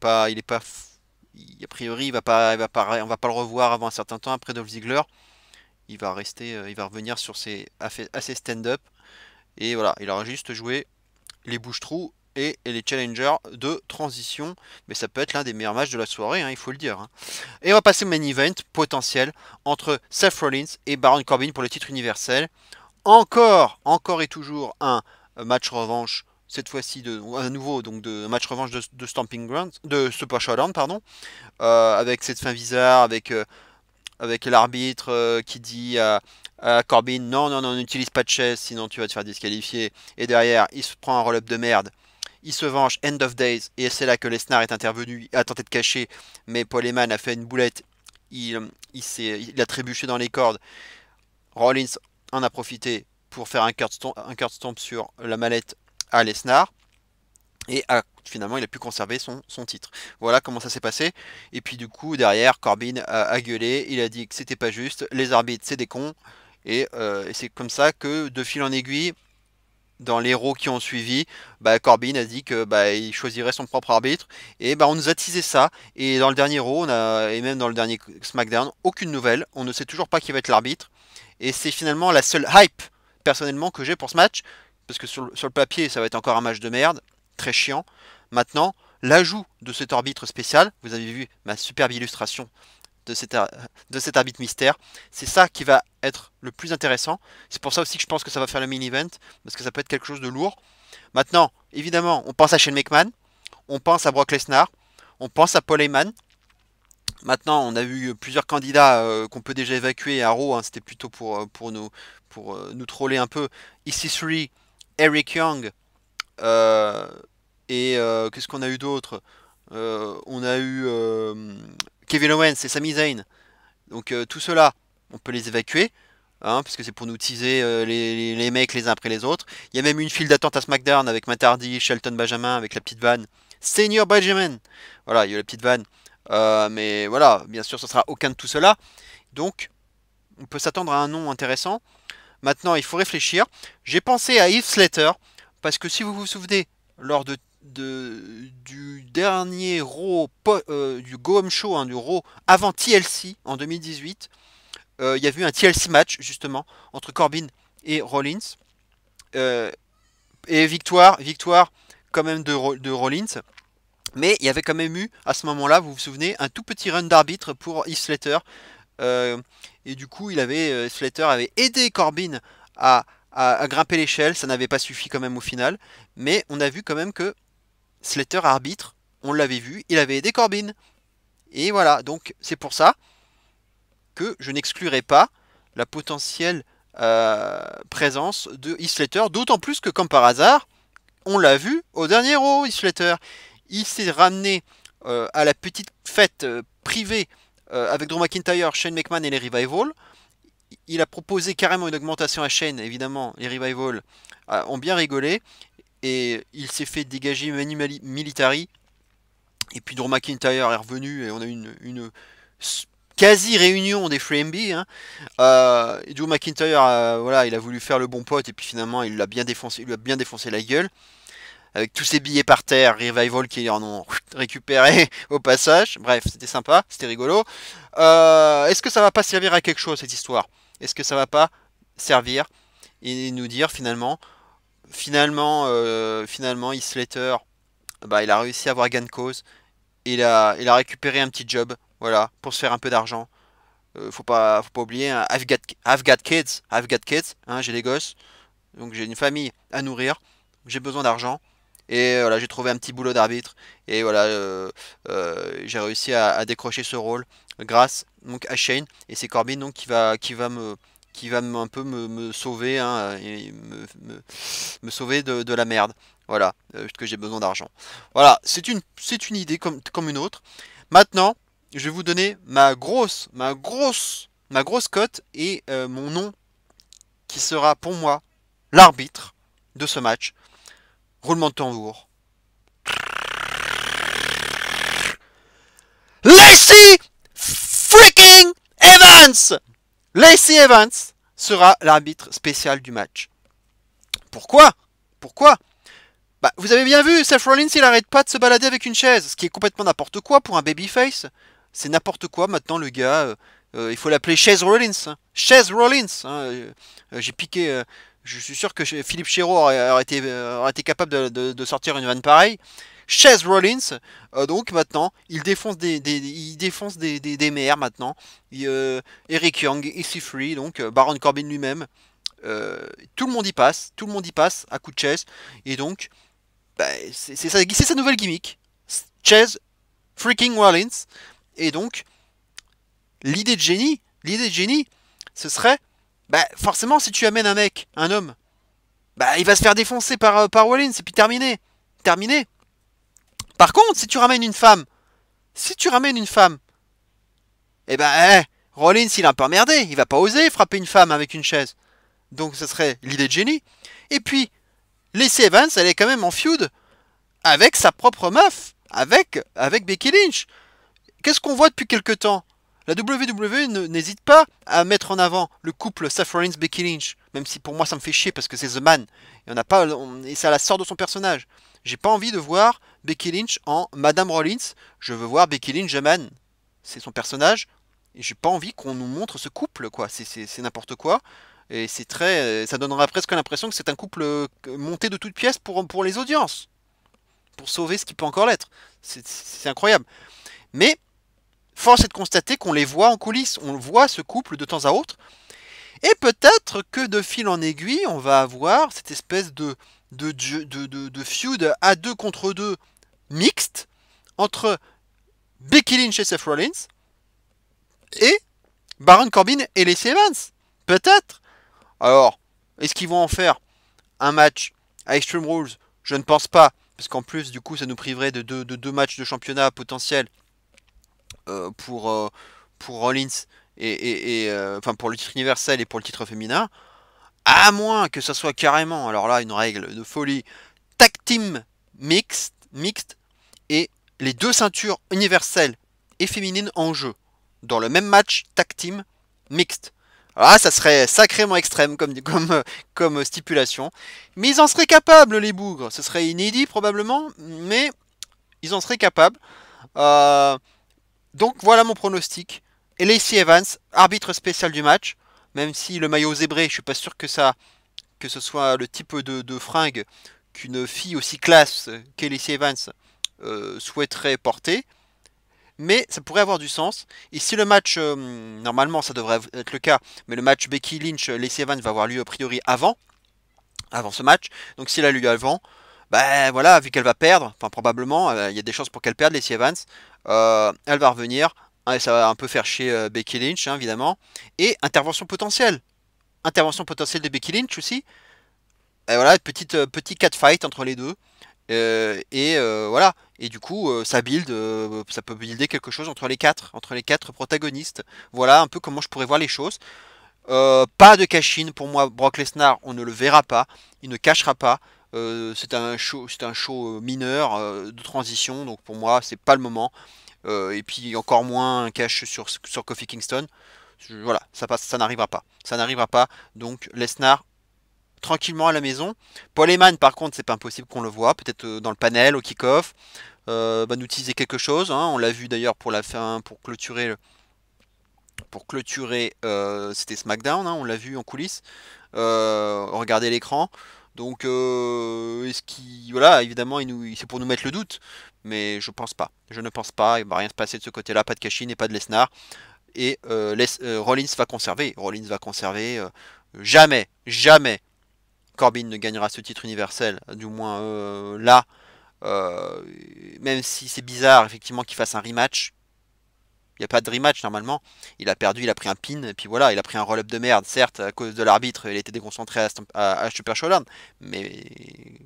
[SPEAKER 1] priori, on va pas le revoir avant un certain temps après Dolph Ziggler. Il va rester, il va revenir sur ses stand-up et voilà, il aura juste joué les bouche-trous et les challengers de transition. Mais ça peut être l'un des meilleurs matchs de la soirée, hein, il faut le dire, hein. Et on va passer au main event potentiel entre Seth Rollins et Baron Corbin pour le titre universel. Encore et toujours un match revanche. Cette fois-ci à nouveau donc de match revanche de Stomping Grounds, de Super Showdown, pardon, avec cette fin bizarre, avec l'arbitre qui dit à Corbin non non non n'utilise pas de chaise sinon tu vas te faire disqualifier, et derrière il se prend un roll-up de merde. Il se venge, End of Days, et c'est là que Lesnar est intervenu, a tenté de cacher, mais Paul Heyman a fait une boulette, il a trébuché dans les cordes. Rollins en a profité pour faire un curb stomp sur la mallette à Lesnar, et finalement il a pu conserver son titre. Voilà comment ça s'est passé. Et puis du coup derrière Corbin a gueulé, il a dit que c'était pas juste, les arbitres c'est des cons, et c'est comme ça que de fil en aiguille, dans les héros qui ont suivi, bah, Corbin a dit que bah, il choisirait son propre arbitre. Et bah, on nous a teasé ça. Et dans le dernier Raw, et même dans le dernier SmackDown, aucune nouvelle. On ne sait toujours pas qui va être l'arbitre. Et c'est finalement la seule hype, personnellement, que j'ai pour ce match. Parce que sur le papier, ça va être encore un match de merde. Très chiant. Maintenant, l'ajout de cet arbitre spécial, vous avez vu ma superbe illustration de cet arbitre mystère. C'est ça qui va être le plus intéressant. C'est pour ça aussi que je pense que ça va faire le main event, parce que ça peut être quelque chose de lourd. Maintenant, évidemment, on pense à Shane McMahon, on pense à Brock Lesnar, on pense à Paul Heyman. Maintenant, on a eu plusieurs candidats qu'on peut déjà évacuer à Raw, hein. C'était plutôt pour nous troller un peu. EC3, Eric Young, euh, et qu'est-ce qu'on a eu d'autre? On a eu Kevin Owens et Sami Zayn. Donc tout cela, on peut les évacuer. hein, parce que c'est pour nous teaser les mecs les uns après les autres. Il y a même eu une file d'attente à SmackDown avec Matt Hardy, Shelton Benjamin, avec la petite vanne. Senior Benjamin! Voilà, il y a eu la petite vanne. Mais voilà, bien sûr, ce sera aucun de tout cela. Donc, on peut s'attendre à un nom intéressant. Maintenant, il faut réfléchir. J'ai pensé à Heath Slater, parce que si vous vous souvenez, lors du dernier Raw, du Go Home Show, hein, du Raw avant TLC en 2018, il y a eu un TLC match justement entre Corbin et Rollins. Euh, et victoire quand même de Rollins. Mais il y avait quand même eu à ce moment-là, vous vous souvenez, un tout petit run d'arbitre pour Heath Slater. Euh, et du coup, Slater avait aidé Corbin à grimper l'échelle. Ça n'avait pas suffi quand même au final. Mais on a vu quand même que Slater arbitre, on l'avait vu, il avait aidé Corbin. Et voilà, donc c'est pour ça que je n'exclurai pas la potentielle présence de Heath Slater, d'autant plus que comme par hasard, on l'a vu au dernier Raw, Heath Slater. Il s'est ramené à la petite fête privée avec Drew McIntyre, Shane McMahon et les Revival. Il a proposé carrément une augmentation à Shane, évidemment, les Revival ont bien rigolé. Et il s'est fait dégager Mani Militari. Et puis Drew McIntyre est revenu et on a eu une quasi-réunion des Freemby. Hein. Drew McIntyre, voilà, il a voulu faire le bon pote et puis finalement il l'a bien défoncé, il lui a bien défoncé la gueule. Avec tous ses billets par terre, Revival qui en ont récupéré au passage. Bref, c'était sympa, c'était rigolo. Est-ce que ça va pas servir à quelque chose cette histoire? Est-ce que ça va pas servir et nous dire finalement, Heath Slater, bah, il a réussi à avoir gain de cause. Il a récupéré un petit job, voilà, pour se faire un peu d'argent. Faut pas oublier, hein, I've got kids, hein, j'ai des gosses, donc j'ai une famille à nourrir, j'ai besoin d'argent. Et voilà, j'ai trouvé un petit boulot d'arbitre. Et voilà, j'ai réussi à décrocher ce rôle grâce donc à Shane. Et c'est Corbin donc qui va un peu me sauver, hein, et me sauver de la merde. Voilà, parce que j'ai besoin d'argent. Voilà, c'est une idée comme une autre. Maintenant, je vais vous donner ma grosse cote et mon nom qui sera pour moi l'arbitre de ce match. Roulement de tambour. Lacey freaking Evans! Lacey Evans sera l'arbitre spécial du match. Pourquoi? Pourquoi? Bah, vous avez bien vu, Seth Rollins, il arrête pas de se balader avec une chaise, ce qui est complètement n'importe quoi pour un babyface. C'est n'importe quoi maintenant, le gars. Il faut l'appeler Chaise Rollins. Hein. Chaise Rollins. Hein. J'ai piqué. Je suis sûr que Philippe Chéreau aurait été capable de sortir une vanne pareille. Chaise Rollins. Donc maintenant, il défonce des mères maintenant. Eric Young, EC3, donc Baron Corbin lui-même. Tout le monde y passe. Tout le monde y passe à coup de chaise. Et donc, bah, c'est sa nouvelle gimmick. Chaise freaking Rollins. Et donc, l'idée de génie, ce serait, bah, forcément, si tu amènes un mec, un homme, bah, il va se faire défoncer par Rollins, et puis terminé. Terminé. Par contre, si tu ramènes une femme, eh ben, Rollins, il est un peu emmerdé, il va pas oser frapper une femme avec une chaise. Donc, ce serait l'idée de génie. Et puis, Lacey Evans, elle est quand même en feud avec sa propre meuf, avec Becky Lynch. Qu'est-ce qu'on voit depuis quelque temps? La WWE n'hésite pas à mettre en avant le couple Seth Rollins-Becky Lynch, même si pour moi ça me fait chier parce que c'est The Man, et et ça la sort de son personnage. J'ai pas envie de voir Becky Lynch en Madame Rollins, je veux voir Becky Lynch The Man. C'est son personnage, et j'ai pas envie qu'on nous montre ce couple, quoi. C'est n'importe quoi, et ça donnera presque l'impression que c'est un couple monté de toutes pièces pour les audiences, pour sauver ce qui peut encore l'être. C'est incroyable. Mais force est de constater qu'on les voit en coulisses, on voit ce couple de temps à autre, et peut-être que de fil en aiguille, on va avoir cette espèce de feud à 2 contre 2 mixte entre Becky Lynch et Seth Rollins et Baron Corbin et Lacey Evans. Peut-être. Alors, est-ce qu'ils vont en faire un match à Extreme Rules? Je ne pense pas, parce qu'en plus, du coup, ça nous priverait de deux matchs de championnat potentiels pour Rollins enfin pour le titre universel et pour le titre féminin, à moins que ça soit carrément, alors là, une règle de folie, tag team mixte et les deux ceintures universelles et féminines en jeu dans le même match tag team mixte. Alors là, ça serait sacrément extrême comme stipulation. Mais ils en seraient capables, les bougres. Ce serait inédit probablement, mais ils en seraient capables. Euh, donc voilà mon pronostic. Et Lacey Evans, arbitre spécial du match. Même si le maillot zébré, je suis pas sûr que ce soit le type de fringue qu'une fille aussi classe qu'est Lacey Evans souhaiterait porter. Mais ça pourrait avoir du sens. Et si le match, normalement ça devrait être le cas, mais le match Becky Lynch-Lacey Evans va avoir lieu a priori avant ce match. Donc s'il a lieu avant, ben voilà, vu qu'elle va perdre, enfin probablement, il y a des chances pour qu'elle perde Lacey Evans, elle va revenir. Et ça va un peu faire chier Becky Lynch, hein, évidemment. Et intervention potentielle. Intervention potentielle de Becky Lynch aussi. Et voilà, petit catfight entre les deux. Voilà. Et du coup, ça peut builder quelque chose entre les quatre protagonistes. Voilà un peu comment je pourrais voir les choses. Pas de cash-in pour moi, Brock Lesnar, on ne le verra pas, il ne cachera pas. C'est un show mineur de transition, donc pour moi, c'est pas le moment. Et puis encore moins un cash sur Kofi Kingston. Voilà, ça n'arrivera pas. Ça n'arrivera pas. Donc Lesnar tranquillement à la maison. Paul Heyman, par contre, c'est pas impossible qu'on le voit. Peut-être dans le panel, au kick-off. Va nous teaser quelque chose. Hein. On l'a vu d'ailleurs pour la fin, c'était SmackDown. Hein, on l'a vu en coulisses. Regardez l'écran. Donc, est-ce qu'il, voilà, évidemment, c'est pour nous mettre le doute, mais je pense pas. Je ne pense pas. Il va rien se passer de ce côté-là. Pas de Cashin et pas de Lesnar. Et Rollins va conserver. Jamais, jamais Corbin ne gagnera ce titre universel, du moins là, euh, même si c'est bizarre effectivement qu'il fasse un rematch. Il n'y a pas de rematch normalement. Il a perdu, il a pris un pin, et puis voilà, il a pris un roll-up de merde. Certes, à cause de l'arbitre, il était déconcentré à Super Showdown, mais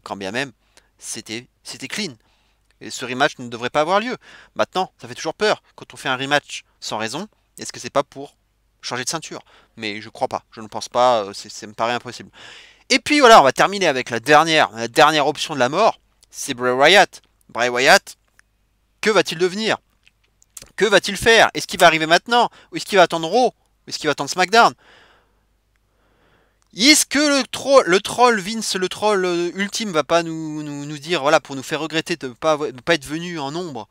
[SPEAKER 1] quand bien même, c'était clean. Et ce rematch ne devrait pas avoir lieu. Maintenant, ça fait toujours peur quand on fait un rematch sans raison. Est-ce que c'est pas pour changer de ceinture? Mais je crois pas, je ne pense pas, ça me paraît impossible. Et puis voilà, on va terminer avec la dernière option de la mort, c'est Bray Wyatt. Bray Wyatt, que va-t-il devenir? Que va-t-il faire? Est-ce qu'il va arriver maintenant? Ou est-ce qu'il va attendre Raw? Ou est-ce qu'il va attendre SmackDown? Est-ce que le troll Vince, le troll ultime, va pas nous dire, voilà, pour nous faire regretter de ne pas être venu en nombre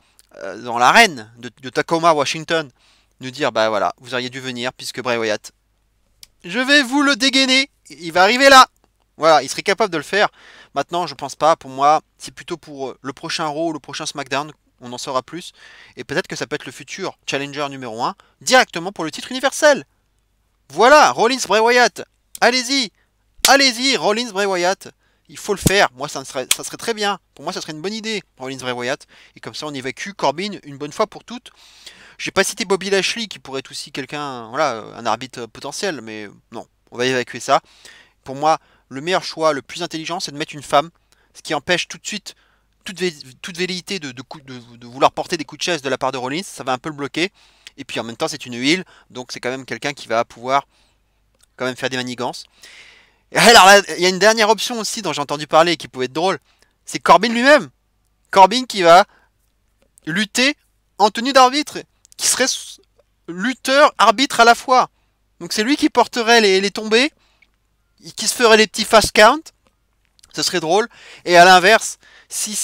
[SPEAKER 1] dans l'arène de Tacoma, Washington, nous dire, bah voilà, vous auriez dû venir puisque Bray Wyatt, je vais vous le dégainer, il va arriver là. Voilà, il serait capable de le faire. Maintenant, je pense pas. Pour moi, c'est plutôt pour le prochain Raw ou le prochain SmackDown. On en saura plus. Et peut-être que ça peut être le futur challenger numéro 1 directement pour le titre universel. Voilà, Rollins Bray Wyatt. Allez-y. Allez-y, Rollins Bray Wyatt. Il faut le faire. Moi, ça serait très bien. Pour moi, ça serait une bonne idée, Rollins Bray Wyatt. Et comme ça, on évacue Corbin une bonne fois pour toutes. J'ai pas cité Bobby Lashley, qui pourrait être aussi quelqu'un, voilà, un arbitre potentiel. Mais non, on va évacuer ça. Pour moi, le meilleur choix, le plus intelligent, c'est de mettre une femme, ce qui empêche tout de suite toute velléité de vouloir porter des coups de chaise de la part de Rollins, ça va un peu le bloquer. Et puis en même temps, c'est une heel, donc c'est quand même quelqu'un qui va pouvoir quand même faire des manigances. Et alors là, il y a une dernière option aussi dont j'ai entendu parler et qui pouvait être drôle, c'est Corbin lui-même. Corbin qui va lutter en tenue d'arbitre, qui serait lutteur, arbitre à la fois. Donc c'est lui qui porterait les tombées, qui se ferait les petits fast count. Ce serait drôle. Et à l'inverse, s'il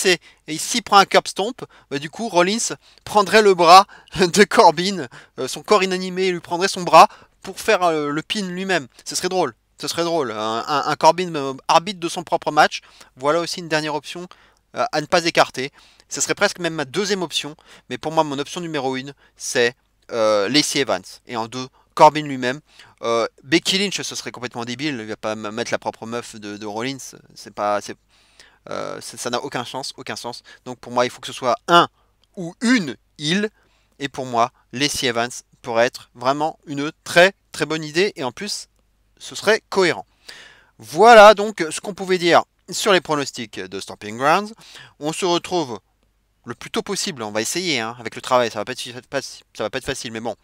[SPEAKER 1] prend un curb stomp, bah du coup Rollins prendrait le bras de Corbin, son corps inanimé lui prendrait son bras pour faire le pin lui-même. Ce serait drôle. Ce serait drôle. Un Corbin arbitre de son propre match. Voilà aussi une dernière option à ne pas écarter. Ce serait presque même ma deuxième option. Mais pour moi, mon option numéro 1, c'est Lacey Evans. Et en 2, Corbin lui-même. Becky Lynch, ce serait complètement débile. Il va pas mettre la propre meuf de Rollins. Ça n'a aucun sens, aucun sens. Donc pour moi, il faut que ce soit un ou une île. Et pour moi, Lacey Evans pourrait être vraiment une très très bonne idée. Et en plus, ce serait cohérent. Voilà donc ce qu'on pouvait dire sur les pronostics de Stomping Grounds. On se retrouve le plus tôt possible. On va essayer, hein, avec le travail. Ça va pas être facile, mais bon.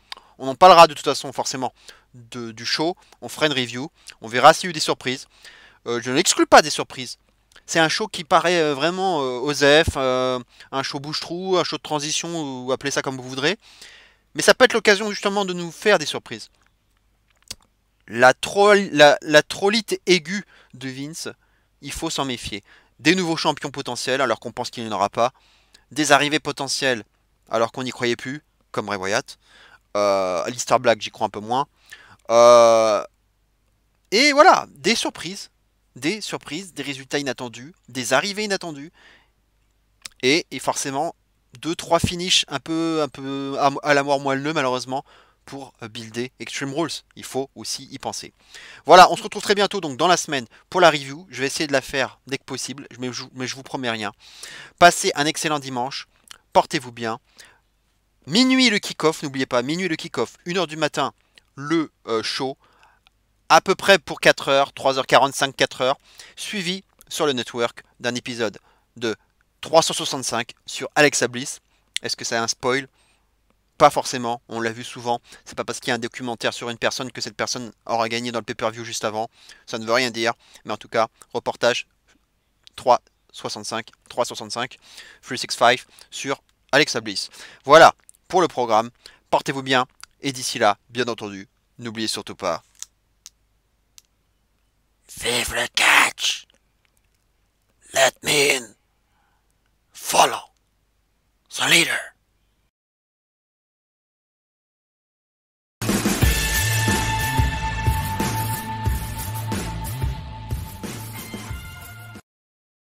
[SPEAKER 1] On en parlera de toute façon forcément du show. On fera une review. On verra s'il y a eu des surprises. Je n'exclus pas des surprises. C'est un show qui paraît vraiment osef, un show bouche-trou, un show de transition, ou appelez ça comme vous voudrez. Mais ça peut être l'occasion justement de nous faire des surprises. La trollite aiguë de Vince, il faut s'en méfier. Des nouveaux champions potentiels alors qu'on pense qu'il n'y en aura pas. Des arrivées potentielles alors qu'on n'y croyait plus, comme Bray Wyatt. Alistair Black, j'y crois un peu moins. Euh, et voilà, des surprises, des résultats inattendus, des arrivées inattendues. Et forcément, deux trois finishes un peu à la mort moelleux malheureusement pour builder Extreme Rules. Il faut aussi y penser. Voilà, on se retrouve très bientôt donc dans la semaine pour la review. Je vais essayer de la faire dès que possible, mais je vous promets rien. Passez un excellent dimanche, portez-vous bien. Minuit le kick-off, n'oubliez pas, minuit le kick-off, 1h du matin, le show, à peu près pour 4 heures, 3h45, 4 heures, suivi sur le network d'un épisode de 365 sur Alexa Bliss. Est-ce que c'est un spoil? Pas forcément, on l'a vu souvent. C'est pas parce qu'il y a un documentaire sur une personne que cette personne aura gagné dans le pay-per-view juste avant. Ça ne veut rien dire. Mais en tout cas, reportage 365, 365 sur Alexa Bliss. Voilà pour le programme. Portez-vous bien. Et d'ici là, bien entendu, n'oubliez surtout pas. Vive le catch! Let me in. Follow the leader.